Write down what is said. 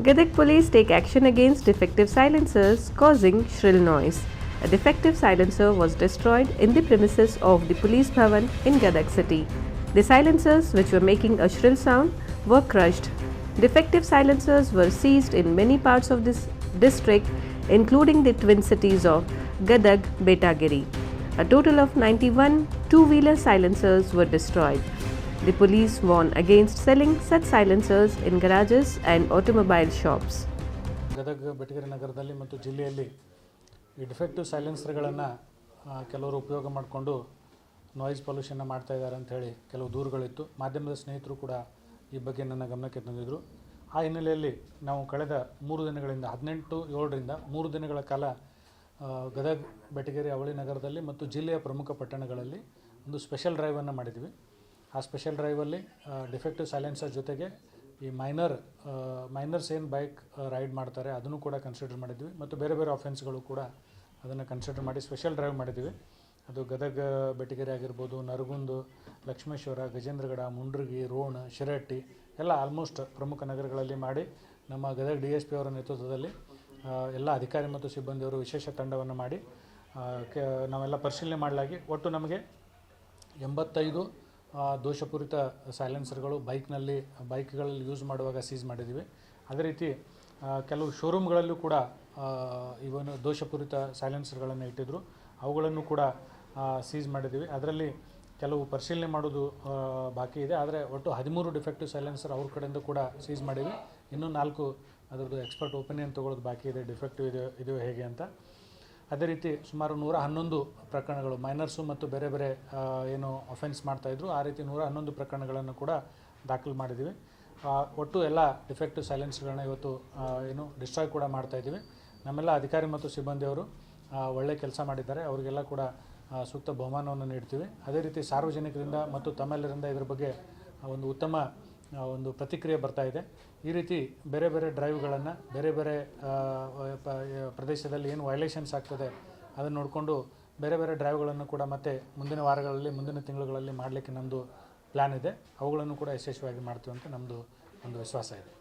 Gadag police take action against defective silencers causing shrill noise. A defective silencer was destroyed in the premises of the police bhavan in Gadag city. The silencers, which were making a shrill sound, were crushed. Defective silencers were seized in many parts of this district, including the twin cities of Gadag, Betagiri. A total of 91 two-wheeler silencers were destroyed. The police warn against selling such silencers in garages and automobile shops. Gadag Betageri ನಗರದಲ್ಲಿ ಮತ್ತು ಜಿಲ್ಲೆಯಲ್ಲಿ ಈ defective ಸೈಲೆನ್ಸರ್ಗಳನ್ನು ಕೆಲವರು ಉಪಯೋಗ ಮಾಡಿಕೊಂಡು noise ಪೊಲ್ಯೂಷನ್ನ ಮಾಡ್ತಾ ಇದ್ದಾರೆ ಅಂತ ಹೇಳಿ ಕೆಲವು ದೂರುಗಳಿತ್ತು. ಮಾಧ್ಯಮದ ಸ್ನೇಹಿತರು ಕೂಡ ಈ ಬಗ್ಗೆ ನನ್ನ ಗಮನಕ್ಕೆ ತಂದಿದ್ದರು. ಆ ಹಿನ್ನೆಲೆಯಲ್ಲಿ ನಾವು ಕಳೆದ 3 ದಿನಗಳಿಂದ 18/7ರಿಂದ 3 ದಿನಗಳ ಕಾಲ ಗದಗ ಬೆಟಗೇರಿ ಅವಳಿ ನಗರದಲ್ಲಿ ಮತ್ತು ಜಿಲ್ಲೆಯ ಪ್ರಮುಖ ಪಟ್ಟಣಗಳಲ್ಲಿ ಒಂದು ಸ್ಪೆಷಲ್ ಡ್ರೈವನ್ನು ಮಾಡಿದ್ವಿ. ಆ ಸ್ಪೆಷಲ್ ಡ್ರೈವಲ್ಲಿ ಡಿಫೆಕ್ಟಿವ್ ಸೈಲೆನ್ಸರ್ ಜೊತೆಗೆ ಈ ಮೈನರ್ಸ್ ಏನು ಬೈಕ್ ರೈಡ್ ಮಾಡ್ತಾರೆ ಅದನ್ನು ಕೂಡ ಕನ್ಸಿಡರ್ ಮಾಡಿದ್ವಿ ಮತ್ತು ಬೇರೆ ಬೇರೆ ಆಫೆನ್ಸ್ಗಳು ಕೂಡ ಅದನ್ನು ಕನ್ಸಿಡರ್ ಮಾಡಿ ಸ್ಪೆಷಲ್ ಡ್ರೈವ್ ಮಾಡಿದ್ವಿ. ಅದು ಗದಗ ಬೆಟಗೇರಿ ಆಗಿರ್ಬೋದು, ನರಗುಂದ, ಲಕ್ಷ್ಮೇಶ್ವರ, ಗಜೇಂದ್ರಗಡ, ಮುಂಡ್ರಗಿ, ರೋಣ, ಶಿರಹಟ್ಟಿ ಎಲ್ಲ ಆಲ್ಮೋಸ್ಟ್ ಪ್ರಮುಖ ನಗರಗಳಲ್ಲಿ ಮಾಡಿ ನಮ್ಮ ಗದಗ DSP ಅವರ ನೇತೃತ್ವದಲ್ಲಿ ಎಲ್ಲ ಅಧಿಕಾರಿ ಮತ್ತು ಸಿಬ್ಬಂದಿಯವರು ವಿಶೇಷ ತಂಡವನ್ನು ಮಾಡಿ ನಾವೆಲ್ಲ ಪರಿಶೀಲನೆ ಮಾಡಲಾಗಿ ಒಟ್ಟು ನಮಗೆ 85 ದೋಷಪೂರಿತ ಸೈಲೆನ್ಸರ್ಗಳು ಬೈಕ್ಗಳಲ್ಲಿ ಯೂಸ್ ಮಾಡುವಾಗ ಸೀಸ್ ಮಾಡಿದ್ದೀವಿ. ಅದೇ ರೀತಿ ಕೆಲವು ಶೋರೂಮ್ಗಳಲ್ಲೂ ಕೂಡ ಇವನು ದೋಷಪೂರಿತ ಸೈಲೆನ್ಸರ್ಗಳನ್ನು ಇಟ್ಟಿದ್ದರು, ಅವುಗಳನ್ನು ಕೂಡ ಸೀಸ್ ಮಾಡಿದ್ದೀವಿ. ಅದರಲ್ಲಿ ಕೆಲವು ಪರಿಶೀಲನೆ ಮಾಡೋದು ಬಾಕಿ ಇದೆ. ಆದರೆ ಒಟ್ಟು 13 ಡಿಫೆಕ್ಟಿವ್ ಸೈಲೆನ್ಸರ್ ಅವ್ರ ಕಡೆಯಿಂದ ಕೂಡ ಸೀಸ್ ಮಾಡಿವಿ. ಇನ್ನೂ 4 ಅದರದ್ದು ಎಕ್ಸ್ಪರ್ಟ್ ಒಪಿನಿಯನ್ ತೊಗೊಳ್ಳೋದು ಬಾಕಿ ಇದೆ, ಡಿಫೆಕ್ಟಿವ್ ಇದು ಹೇಗೆ ಅಂತ. ಅದೇ ರೀತಿ ಸುಮಾರು 111 ಪ್ರಕರಣಗಳು ಮೈನರ್ಸು ಮತ್ತು ಬೇರೆ ಬೇರೆ ಏನು ಅಫೆನ್ಸ್ ಮಾಡ್ತಾಯಿದ್ರು, ಆ ರೀತಿ 111 ಪ್ರಕರಣಗಳನ್ನು ಕೂಡ ದಾಖಲು ಮಾಡಿದ್ದೀವಿ. ಒಟ್ಟು ಎಲ್ಲ ಡಿಫೆಕ್ಟಿವ್ ಸೈಲೆನ್ಸ್ಗಳನ್ನ ಇವತ್ತು ಏನು ಡಿಸ್ಟ್ರಾಯ್ ಕೂಡ ಮಾಡ್ತಾಯಿದ್ದೀವಿ. ನಮ್ಮೆಲ್ಲ ಅಧಿಕಾರಿ ಮತ್ತು ಸಿಬ್ಬಂದಿಯವರು ಒಳ್ಳೆಯ ಕೆಲಸ ಮಾಡಿದ್ದಾರೆ, ಅವರಿಗೆಲ್ಲ ಕೂಡ ಸೂಕ್ತ ಬಹುಮಾನವನ್ನು ನೀಡ್ತೀವಿ. ಅದೇ ರೀತಿ ಸಾರ್ವಜನಿಕರಿಂದ ಮತ್ತು ತಮ್ಮೆಲ್ಲರಿಂದ ಇದ್ರ ಬಗ್ಗೆ ಒಂದು ಉತ್ತಮ ಒಂದು ಪ್ರತಿಕ್ರಿಯೆ ಬರ್ತಾ ಇದೆ. ಈ ರೀತಿ ಬೇರೆ ಬೇರೆ ಡ್ರೈವ್ಗಳನ್ನು ಬೇರೆ ಬೇರೆ ಪ್ರದೇಶದಲ್ಲಿ ಏನು ವೈಲೇಷನ್ಸ್ ಆಗ್ತದೆ ಅದನ್ನು ನೋಡಿಕೊಂಡು ಬೇರೆ ಬೇರೆ ಡ್ರೈವ್ಗಳನ್ನು ಕೂಡ ಮತ್ತೆ ಮುಂದಿನ ವಾರಗಳಲ್ಲಿ ಮುಂದಿನ ತಿಂಗಳುಗಳಲ್ಲಿ ಮಾಡಲಿಕ್ಕೆ ನಮ್ಮದು ಪ್ಲ್ಯಾನ್ ಇದೆ. ಅವುಗಳನ್ನು ಕೂಡ ಯಶಸ್ವಿಯಾಗಿ ಮಾಡ್ತೀವಿ ಅಂತ ನಮ್ಮದು ಒಂದು ವಿಶ್ವಾಸ ಇದೆ.